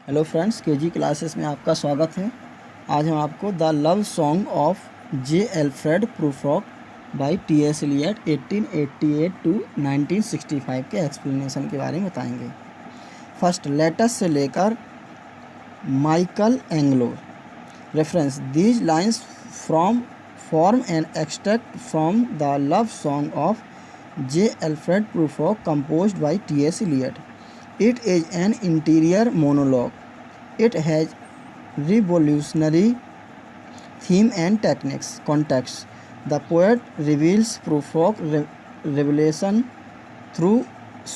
Hello friends, KG classes में आपका स्वागत है। आज हम आपको the love song of J Alfred Prufrock by T S Eliot 1888 to 1965 के एक्सप्लेनेशन के बारे में बताएंगे। फर्स्ट, लेटस से लेकर Michael Anglo. Reference: these lines form an extract from the love song of J Alfred Prufrock composed by T.S. Eliot. It is an interior monologue. It has revolutionary theme and techniques. Context: the poet reveals Prufrock revelation through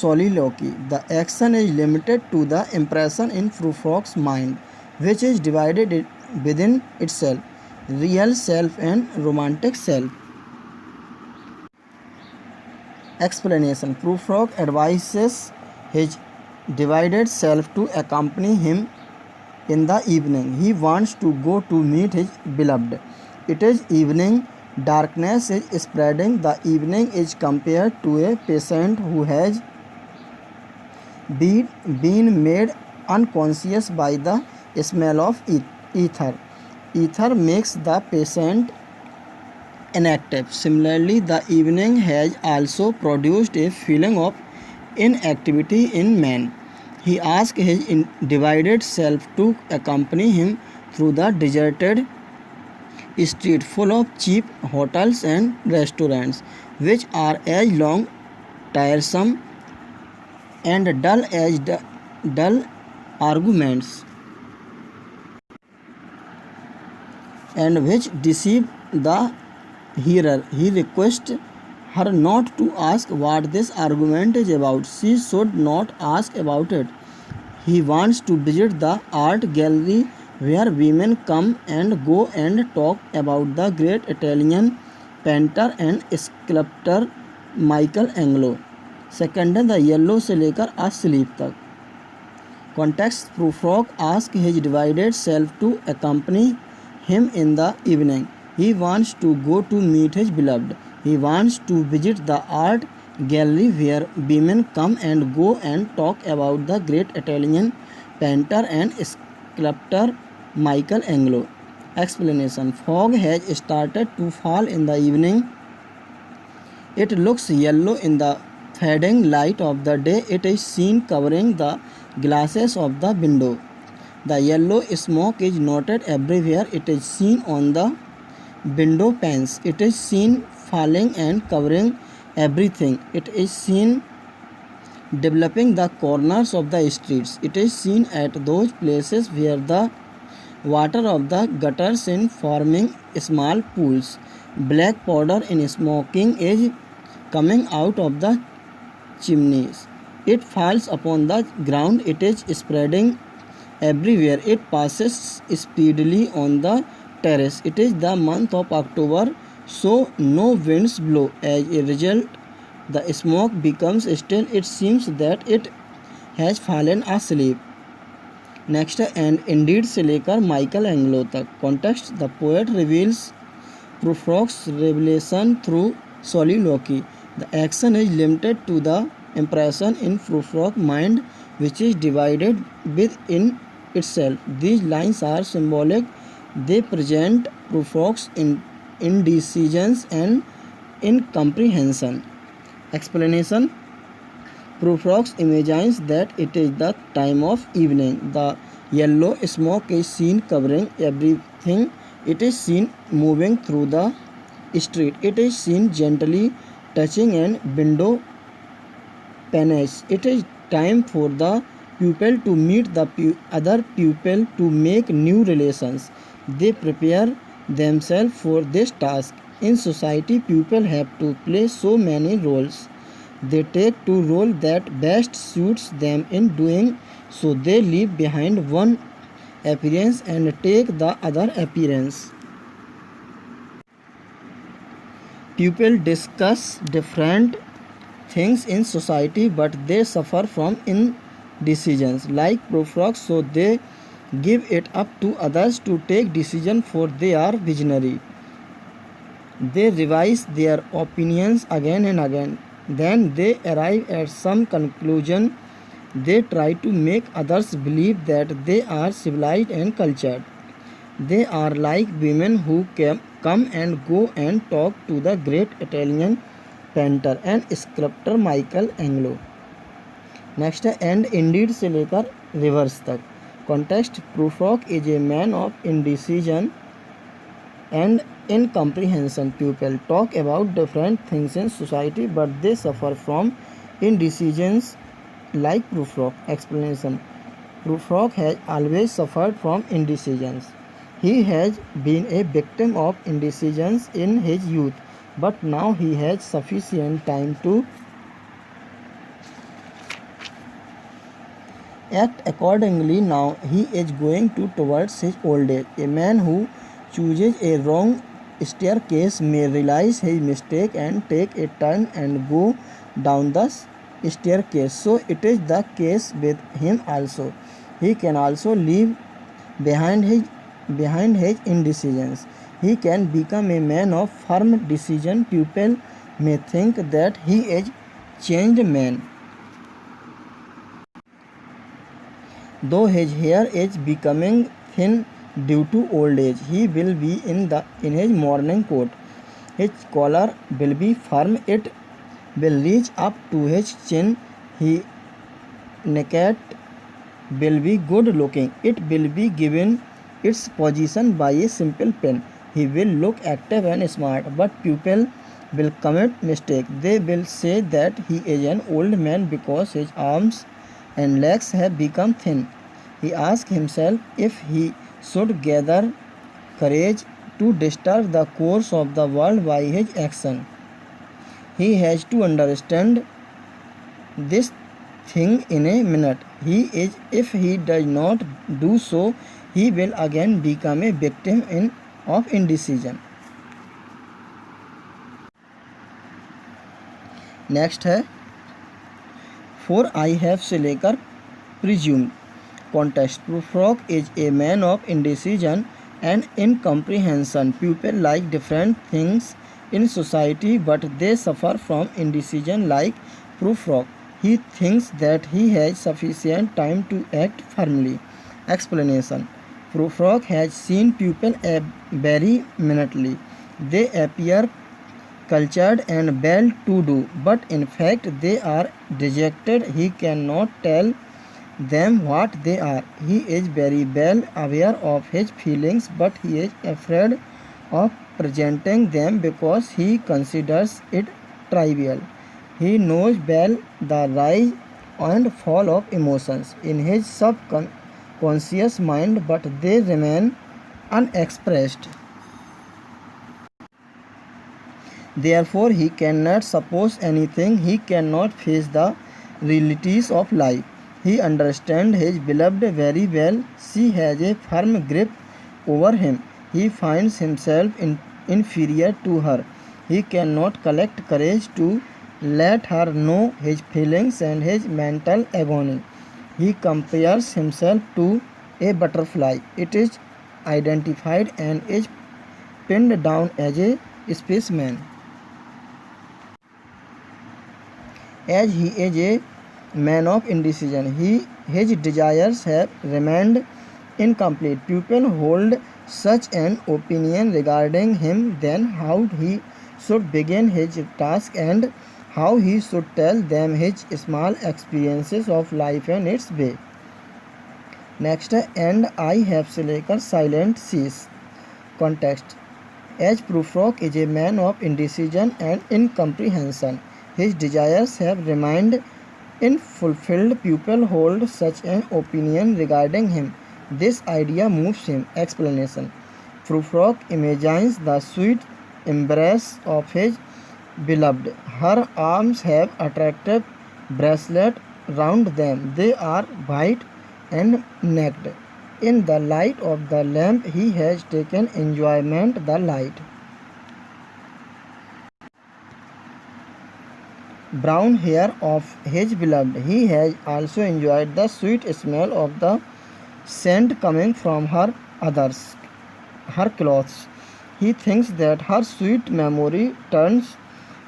soliloquy. The action is limited to the impression in Prufrock's mind, which is divided within itself, real self and romantic self. Explanation: Prufrock advises his divided self to accompany him in the evening. He wants to go to meet his beloved. It is evening. Darkness is spreading. The evening is compared to a patient who has been made unconscious by the smell of ether. Ether makes the patient inactive. Similarly, the evening has also produced a feeling of inactivity in man. He asks his divided self to accompany him through the deserted street full of cheap hotels and restaurants, which are as long, tiresome, and dull as dull arguments, and which deceive the hearer. He requests her not to ask what this argument is about. She should not ask about it. He wants to visit the art gallery where women come and go and talk about the great Italian painter and sculptor Michael Angelo. Second है the yellow से लेकर आ sleep तक. Context: Prufrock asks his divided self to accompany him in the evening. He wants to go to meet his beloved. He wants to visit the art gallery where women come and go and talk about the great Italian painter and sculptor Michael Angelo. Explanation: Fog has started to fall in the evening. It looks yellow in the fading light of the day. It is seen covering the glasses of the window. The yellow smoke is noted everywhere. It is seen on the window panes. It is seen falling and covering everything. It is seen developing the corners of the streets. It is seen at those places where the water of the gutters is forming small pools. Black powder in smoking is coming out of the chimneys. It falls upon the ground. It is spreading everywhere. It passes speedily on the terrace. It is the month of October, so no winds blow. As a result, the smoke becomes still. It seems that it has fallen asleep. Next है and indeed से लेकर Michelangelo तक. Context: the poet reveals Prufrock's revelation through soliloquy. The action is limited to the impression in Prufrock's mind, which is divided within itself. These lines are symbolic. They present Prufrock's indecisions and incomprehension. Explanation: Prufrock imagines that it is the time of evening. The yellow smoke is seen covering everything. It is seen moving through the street. It is seen gently touching an window panes. It is time for the pupil to meet the other pupil to make new relations. They prepare themselves for this task. In society, pupils have to play so many roles. They take two roles that best suits them. In doing so, they leave behind one appearance and take the other appearance. Pupils discuss different things in society, but they suffer from indecisions like Prufrock, so they give it up to others to take decisions, for they are visionary. They revise their opinions again and again. Then they arrive at some conclusion They try to make others believe that they are civilized and cultured. They are like women who come and go and talk to the great Italian painter and sculptor Michelangelo. Next है and indeed से लेकर reverse तक. Context Prufrock is a man of indecision and incomprehension. People talk about different things in society, but they suffer from indecisions like Prufrock. Explanation. Prufrock has always suffered from indecisions. He has been a victim of indecisions in his youth, but now he has sufficient time to act accordingly. Now he is going towards his old age. A man who chooses a wrong staircase may realize his mistake and take a turn and go down the staircase. So it is the case with him also. He can also leave behind his indecisions. He can become a man of firm decision. People may think that he is changed man. Though his hair is becoming thin due to old age, he will be in his morning coat. His collar will be firm. It will reach up to his chin. His necktie will be good looking. It will be given its position by a simple pen. He will look active and smart, but people will commit mistake. They will say that he is an old man because his arms and legs have become thin. He asks himself if he should gather courage to disturb the course of the world by his action. He has to understand this thing in a minute. If he does not do so, he will again become a victim of indecision. Next है for I have से लेकर presumed. Context. Prufrock is a man of indecision and incomprehension. People like different things in society, but they suffer from indecision like Prufrock. He thinks that he has sufficient time to act firmly. Explanation. Prufrock has seen people very minutely. They appear cultured and well to do, but in fact they are dejected. He cannot tell them what they are. He is very well aware of his feelings, but he is afraid of presenting them because he considers it trivial. He knows well the rise and fall of emotions in his subconscious mind, but they remain unexpressed. Therefore, he cannot suppose anything. He cannot face the realities of life. He understands his beloved very well. She has a firm grip over him. He finds himself inferior to her. He cannot collect courage to let her know his feelings and his mental agony. He compares himself to a butterfly. It is identified and is pinned down as a specimen. As he is a man of indecision, his desires have remained incomplete. People hold such an opinion regarding him, then how he should begin his task and how he should tell them his small experiences of life and its way. Next है and I have से लेकर silent seas. Context. As Prufrock is a man of indecision and incomprehension, his desires have remained unfulfilled. People hold such an opinion regarding him. This idea moves him. Explanation. Prufrock imagines the sweet embrace of his beloved. Her arms have attractive bracelet round them. They are white and naked. In the light of the lamp, he has taken enjoyment the light. Brown hair of his beloved. He has also enjoyed the sweet smell of the scent coming from her clothes. He thinks that her sweet memory turns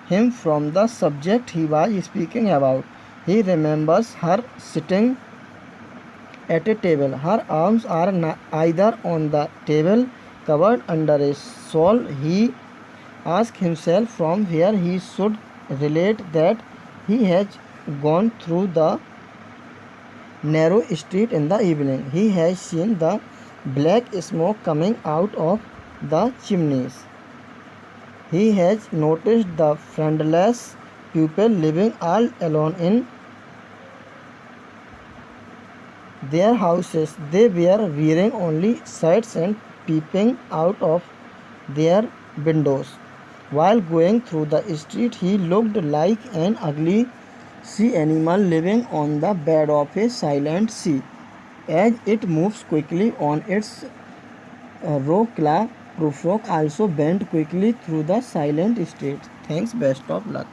him from the subject he was speaking about. He remembers her sitting at a table. Her arms are either on the table, covered under a shawl. He asks himself from where he should relate that he has gone through the narrow street in the evening. He has seen the black smoke coming out of the chimneys. He has noticed the friendless people living all alone in their houses. They were wearing only shirts and peeping out of their windows. While going through the street, he looked like an ugly sea animal living on the bed of a silent sea. As it moves quickly on its rock, Prufrock also bent quickly through the silent streets. Thanks, best of luck.